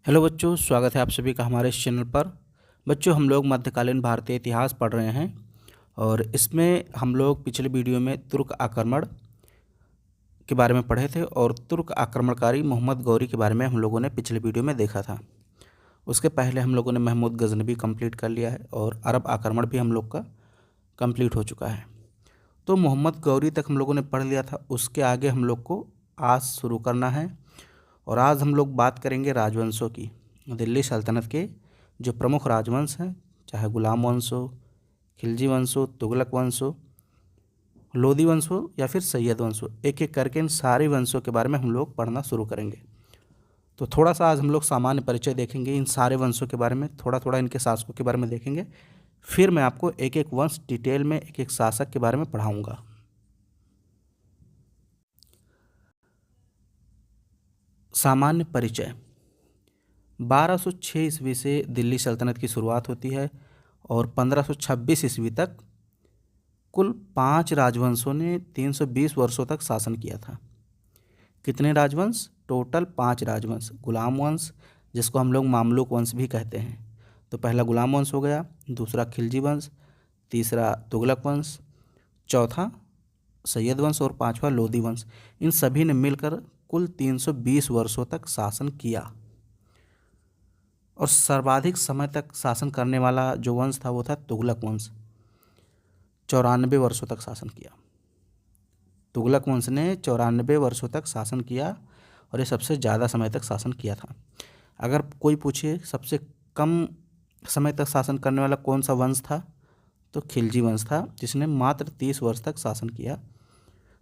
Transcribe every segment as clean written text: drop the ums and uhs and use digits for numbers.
Hello बच्चों, स्वागत है आप सभी का हमारे इस चैनल पर। बच्चों, हम लोग मध्यकालीन भारतीय इतिहास पढ़ रहे हैं और इसमें हम लोग पिछले वीडियो में तुर्क आक्रमण के बारे में पढ़े थे और तुर्क आक्रमणकारी मोहम्मद गौरी के बारे में हम लोगों ने पिछले वीडियो में देखा था। उसके पहले हम लोगों ने महमूद गजनवी कंप्लीट कर लिया है और अरब आक्रमण भी हम लोग का कंप्लीट हो चुका है। तो मोहम्मद गौरी तक हम लोगों ने पढ़ लिया था। उसके आगे हम लोग को आज शुरू करना है और आज हम लोग बात करेंगे राजवंशों की। दिल्ली सल्तनत के जो प्रमुख राजवंश हैं, चाहे गुलाम वंश हो, खिलजी वंश हो, तुगलक वंश हो, लोदी वंश हो या फिर सैयद वंश हो, एक एक करके इन सारे वंशों के बारे में हम लोग पढ़ना शुरू करेंगे। तो थोड़ा सा आज हम लोग सामान्य परिचय देखेंगे इन सारे वंशों के बारे में, थोड़ा थोड़ा इनके शासकों के बारे में देखेंगे। फिर मैं आपको एक एक वंश डिटेल में, एक एक शासक के बारे में पढ़ाऊँगा। सामान्य परिचय। 1206 ईस्वी से दिल्ली सल्तनत की शुरुआत होती है और 1526 ईस्वी तक कुल 5 राजवंशों ने 320 वर्षों तक शासन किया था। कितने राजवंश? टोटल 5 राजवंश। गुलाम वंश, जिसको हम लोग मामलुक वंश भी कहते हैं, तो पहला गुलाम वंश हो गया, दूसरा खिलजी वंश, तीसरा तुगलक वंश, चौथा सैयद वंश और पांचवा लोदी वंश। इन सभी ने मिलकर कुल 320 वर्षों तक शासन किया और सर्वाधिक समय तक शासन करने वाला जो वंश था वो था तुगलक वंश। 94 वर्षों तक शासन किया। तुगलक वंश ने 94 वर्षों तक शासन किया और ये सबसे ज़्यादा समय तक शासन किया था। अगर कोई पूछे सबसे कम समय तक शासन करने वाला कौन सा वंश था, तो खिलजी वंश था, जिसने मात्र 30 वर्ष तक शासन किया।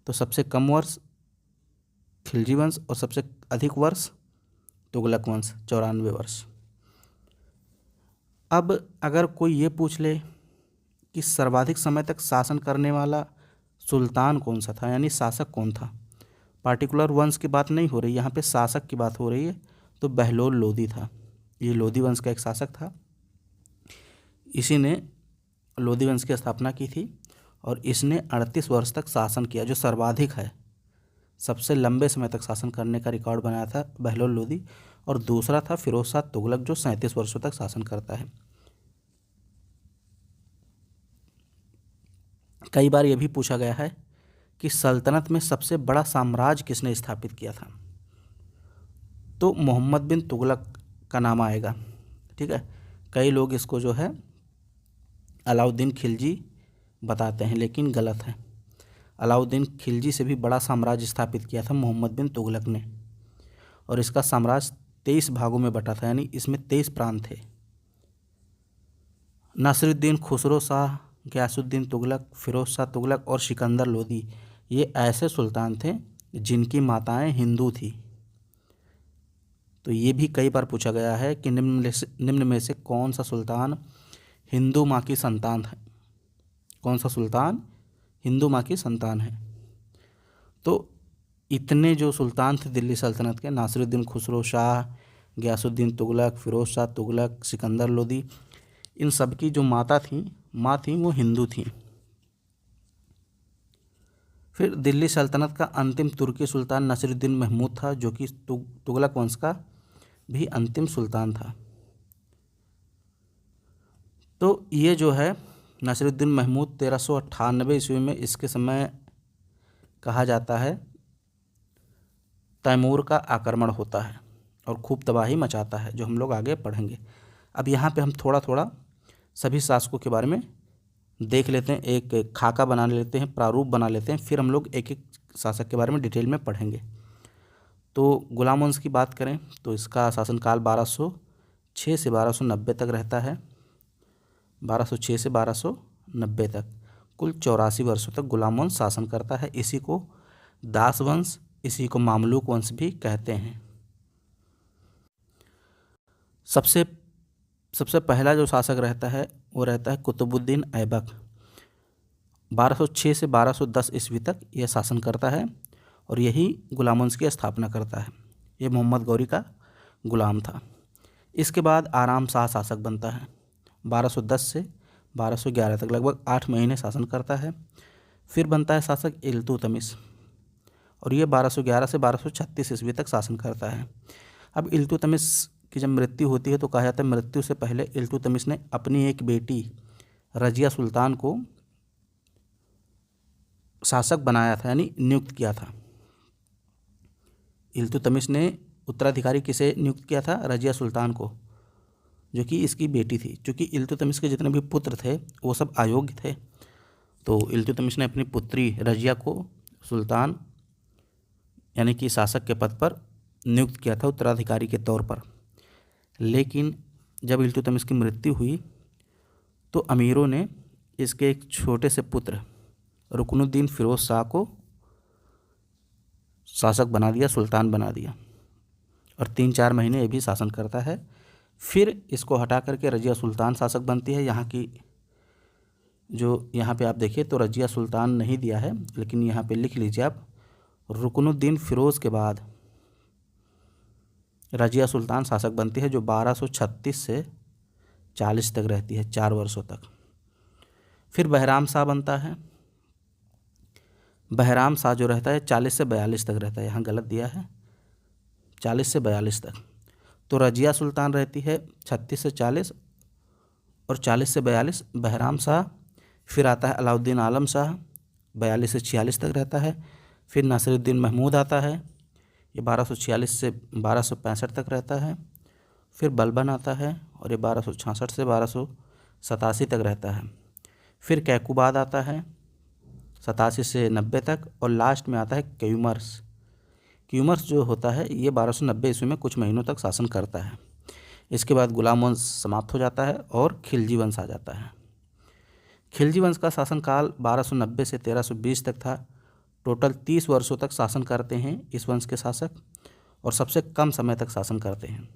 तो सबसे कम वर्ष खिलजी वंश और सबसे अधिक वर्ष तुगलक वंश, 94 वर्ष। अब अगर कोई ये पूछ ले कि सर्वाधिक समय तक शासन करने वाला सुल्तान कौन सा था, यानी शासक कौन था, पार्टिकुलर वंश की बात नहीं हो रही, यहाँ पे शासक की बात हो रही है, तो बहलोल लोदी था। ये लोदी वंश का एक शासक था। इसी ने लोदी वंश की स्थापना की थी और इसने 38 वर्ष तक शासन किया, जो सर्वाधिक है। सबसे लंबे समय तक शासन करने का रिकॉर्ड बनाया था बहलोल लोदी। और दूसरा था फिरोज शाह तुगलक, जो 37 वर्षों तक शासन करता है। कई बार यह भी पूछा गया है कि सल्तनत में सबसे बड़ा साम्राज्य किसने स्थापित किया था, तो मोहम्मद बिन तुगलक का नाम आएगा। ठीक है, कई लोग इसको जो है अलाउद्दीन खिलजी बताते हैं, लेकिन गलत है। अलाउद्दीन खिलजी से भी बड़ा साम्राज्य स्थापित किया था मोहम्मद बिन तुगलक ने, और इसका साम्राज्य 23 भागों में बटा था, यानी इसमें 23 प्रांत थे। नासिरुद्दीन खुसरो शाह, गयासुद्दीन तुगलक, फिरोज शाह तुगलक और सिकंदर लोदी, ये ऐसे सुल्तान थे जिनकी माताएं हिंदू थी। तो ये भी कई बार पूछा गया है कि निम्न में से कौन सा सुल्तान हिंदू माँ की संतान है, कौन सा सुल्तान हिंदू माँ की संतान है। तो इतने जो सुल्तान थे दिल्ली सल्तनत के, नासिरुद्दीन खुसरो शाह, गयासुद्दीन तुगलक, फिरोज शाह तुगलक, सिकंदर लोदी, इन सब की जो माँ थी वो हिंदू थी। फिर दिल्ली सल्तनत का अंतिम तुर्की सुल्तान नासिरुद्दीन महमूद था, जो कि तुगलक वंश का भी अंतिम सुल्तान था। तो ये जो है नासिरुद्दीन महमूद 1398 ईस्वी में, इसके समय कहा जाता है तैमूर का आक्रमण होता है और खूब तबाही मचाता है, जो हम लोग आगे पढ़ेंगे। अब यहाँ पे हम थोड़ा थोड़ा सभी शासकों के बारे में देख लेते हैं, एक खाका बना लेते हैं, प्रारूप बना लेते हैं, फिर हम लोग एक एक शासक के बारे में डिटेल में पढ़ेंगे। तो गुलाम वंश की बात करें तो इसका शासनकाल 1206 से 1290 तक रहता है। 1206 से 1290 तक कुल 84 वर्षों तक गुलाम वंश शासन करता है। इसी को दास वंश, इसी को मामलुक वंश भी कहते हैं। सबसे पहला जो शासक रहता है वो रहता है कुतुबुद्दीन ऐबक। 1206 से 1210 ईस्वी तक यह शासन करता है और यही गुलाम वंश की स्थापना करता है। ये मोहम्मद गौरी का गुलाम था। इसके बाद आराम शाह शासक बनता है। 1210 से 1211 तक लगभग 8 महीने शासन करता है। फिर बनता है शासक इल्तुतमिश और ये 1211 से 1236 ईस्वी तक शासन करता है। अब इल्तुतमिश की जब मृत्यु होती है तो कहा जाता है मृत्यु से पहले इल्तुतमिश ने अपनी एक बेटी रजिया सुल्तान को शासक बनाया था, यानी नियुक्त किया था। इल्तुतमिश ने उत्तराधिकारी किसे नियुक्त किया था? रजिया सुल्तान को, जो कि इसकी बेटी थी। क्योंकि इल्तुतमिश के जितने भी पुत्र थे वो सब अयोग्य थे, तो इल्तुतमिश ने अपनी पुत्री रजिया को सुल्तान यानी कि शासक के पद पर नियुक्त किया था उत्तराधिकारी के तौर पर। लेकिन जब इल्तुतमिश की मृत्यु हुई तो अमीरों ने इसके एक छोटे से पुत्र रुकनुद्दीन फिरोज शाह को शासक बना दिया, सुल्तान बना दिया, और 3-4 महीने ये भी शासन करता है। फिर इसको हटा करके रजिया सुल्तान शासक बनती है। यहाँ की जो यहाँ पे आप देखिए तो रजिया सुल्तान नहीं दिया है, लेकिन यहाँ पे लिख लीजिए आप, रुकनुद्दीन फिरोज़ के बाद रजिया सुल्तान शासक बनती है, जो 1236 से 40 तक रहती है, 4 वर्षों तक। फिर बहराम शाह बनता है। बहराम शाह जो रहता है 40 से 42 तक रहता है, यहाँ गलत दिया है, 40 से 42 तक। तो रजिया सुल्तान रहती है 36 से 40 और 40 से 42 बहराम शाह। फिर आता है अलाउद्दीन आलम शाह, 42 से 46 तक रहता है। फिर नासिरुद्दीन महमूद आता है, ये 1246 से 1265 तक रहता है। फिर बलबन आता है और ये 1266 से 1287 तक रहता है। फिर कैकुबाद आता है 87 से 90 तक, और लास्ट में आता है क्यूमर्स। क्यूमर्स जो होता है ये 1290 ईस्वी में कुछ महीनों तक शासन करता है। इसके बाद गुलाम वंश समाप्त हो जाता है और खिलजी वंश आ जाता है। खिलजी वंश का शासनकाल 1290 से 1320 तक था। टोटल 30 वर्षों तक शासन करते हैं इस वंश के शासक, और सबसे कम समय तक शासन करते हैं।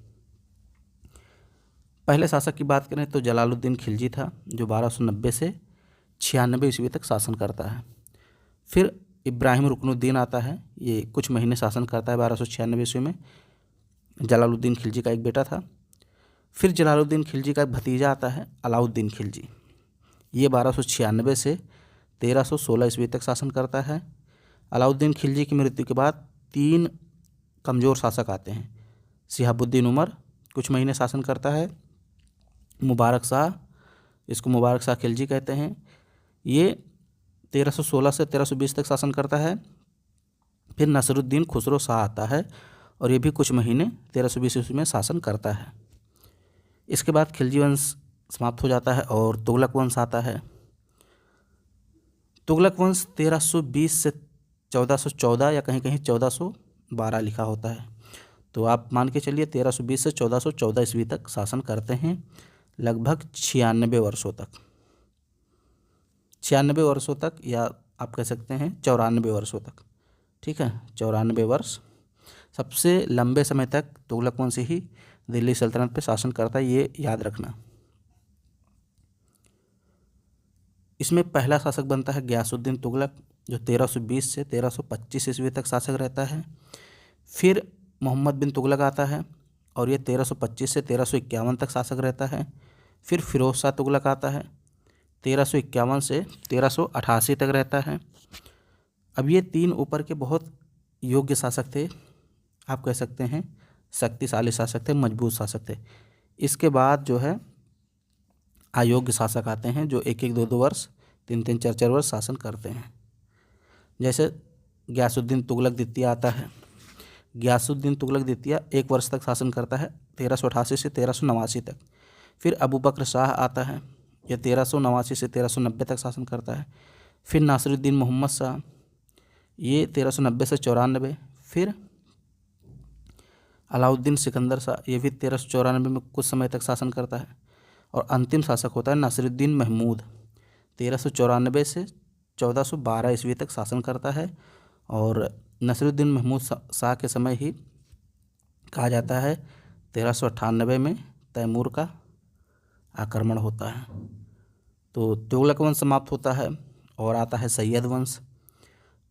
पहले शासक की बात करें तो जलालुद्दीन खिलजी था, जो 1290 से 96 ईस्वी तक शासन करता है। फिर इब्राहिम रुकनुद्दीन आता है, ये कुछ महीने शासन करता है 1296 ईस्वी में। जलालुद्दीन खिलजी का एक बेटा था। फिर जलालुद्दीन खिलजी का एक भतीजा आता है अलाउद्दीन खिलजी, ये 1296 से 1316 ईस्वी तक शासन करता है। अलाउद्दीन खिलजी की मृत्यु के बाद 3 कमज़ोर शासक आते हैं। शिहाबुद्दीन उमर कुछ महीने शासन करता है। मुबारक शाह, इसको मुबारक शाह खिलजी कहते हैं, ये 1316 से 1320 तक शासन करता है। फिर नसरुद्दीन खुसरो शाह आता है और ये भी कुछ महीने 1320 ईस्वी में शासन करता है। इसके बाद खिलजी वंश समाप्त हो जाता है और तुगलक वंश आता है। तुगलक वंश 1320 से 1414 या कहीं कहीं 1412 लिखा होता है, तो आप मान के चलिए 1320 से 1414 ईस्वी तक शासन करते हैं, लगभग 96 वर्षों तक। 96 वर्षों तक, या आप कह सकते हैं 94 वर्षों तक। ठीक है, 94 वर्ष। सबसे लंबे समय तक तुगलक वंश ही दिल्ली सल्तनत पे शासन करता है, ये याद रखना। इसमें पहला शासक बनता है गयासुद्दीन तुगलक, जो 1320 से 1325 ईस्वी तक शासक रहता है। फिर मोहम्मद बिन तुगलक आता है और ये 1325 से 1351 तक शासक रहता है। फिर फिरोज शाह तुगलक आता है, 1351 से 1388 तक रहता है। अब ये 3 ऊपर के बहुत योग्य शासक थे, आप कह सकते हैं शक्तिशाली शासक थे, मजबूत शासक थे। इसके बाद जो है अयोग्य शासक आते हैं, जो 1-1, 2-2 वर्ष, 3-3, 4-4 वर्ष शासन करते हैं। जैसे गयासुद्दीन तुगलक द्वितीय आता है। गयासुद्दीन तुगलक द्वितीय 1 वर्ष तक शासन करता है, 1388 से 1389 तक। फिर अबू बकर शाह आता है, यह 1389 से 1390 तक शासन करता है। फिर नासिरुद्दीन मोहम्मद शाह, ये 1390 से 94। फिर अलाउद्दीन सिकंदर शाह, ये भी 1394 में कुछ समय तक शासन करता है। और अंतिम शासक होता है नासिरुद्दीन महमूद, 1394 से 1412 ईस्वी तक शासन करता है। और नासिरुद्दीन महमूद शाह के समय ही कहा जाता है 1398 में तैमूर का आक्रमण होता है। तो तुगलक वंश समाप्त होता है और आता है सैयद वंश,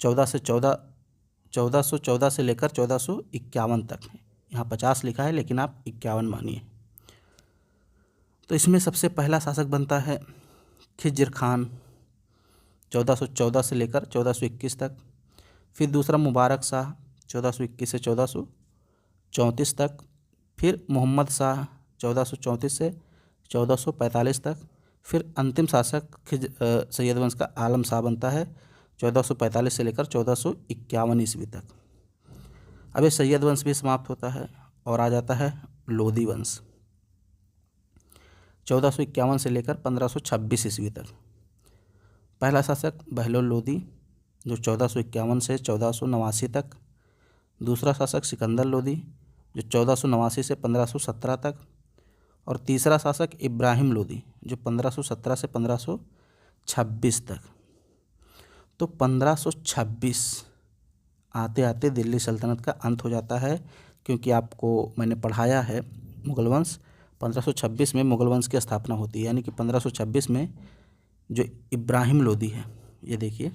1414 से लेकर 1451 तक। यहाँ 50 लिखा है लेकिन आप 51 मानिए। तो इसमें सबसे पहला शासक बनता है खिज्र खान, 1414 से लेकर 1421 तक। फिर दूसरा मुबारक शाह, 1421 से 1434 तक। फिर मोहम्मद शाह 1434 से 1445 तक। फिर अंतिम शासक सैयद वंश का आलम शाह बनता है 1445 से लेकर 1451 ईस्वी तक। अब ये सैयद वंश भी समाप्त होता है और आ जाता है लोधी वंश 1451 से लेकर 1526 ईस्वी तक। पहला शासक बहलोल लोधी जो 1451 से 1489 तक। दूसरा शासक सिकंदर लोधी जो 1489 से 1517 तक। और तीसरा शासक इब्राहिम लोधी जो 1517 से 1526 तक। तो 1526 आते आते दिल्ली सल्तनत का अंत हो जाता है, क्योंकि आपको मैंने पढ़ाया है मुगल वंश 1526 में मुगल वंश की स्थापना होती है, यानी कि 1526 में जो इब्राहिम लोधी है, ये देखिए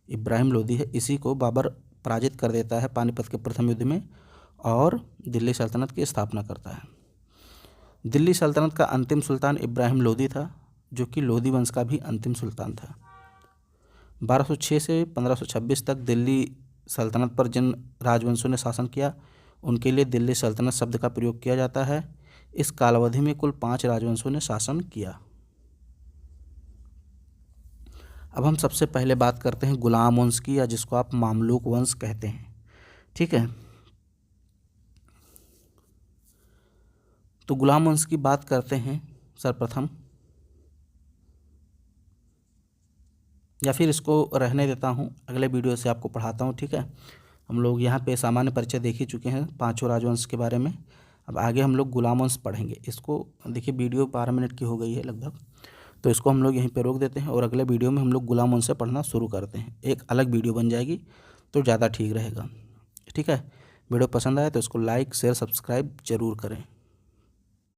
इब्राहिम लोधी है, इसी को बाबर पराजित कर देता है पानीपत के प्रथम युद्ध में और दिल्ली सल्तनत की स्थापना करता है। दिल्ली सल्तनत का अंतिम सुल्तान इब्राहिम लोधी था, जो कि लोधी वंश का भी अंतिम सुल्तान था। 1206 से 1526 तक दिल्ली सल्तनत पर जिन राजवंशों ने शासन किया उनके लिए दिल्ली सल्तनत शब्द का प्रयोग किया जाता है। इस कालावधि में कुल 5 राजवंशों ने शासन किया। अब हम सबसे पहले बात करते हैं गुलाम वंश की, या जिसको आप मामलूक वंश कहते हैं। ठीक है, तो गुलाम वंश की बात करते हैं सर्वप्रथम, या फिर इसको रहने देता हूँ, अगले वीडियो से आपको पढ़ाता हूँ। ठीक है, हम लोग यहाँ पे सामान्य परिचय देख ही चुके हैं 5 राजवंश के बारे में। अब आगे हम लोग गुलाम वंश पढ़ेंगे। इसको देखिए वीडियो 12 मिनट की हो गई है लगभग, तो इसको हम लोग यहीं पे रोक देते हैं और अगले वीडियो में हम लोग गुलाम वंश से पढ़ना शुरू करते हैं। एक अलग वीडियो बन जाएगी तो ज़्यादा ठीक रहेगा। ठीक है, वीडियो पसंद आए तो इसको लाइक शेयर सब्सक्राइब जरूर करें।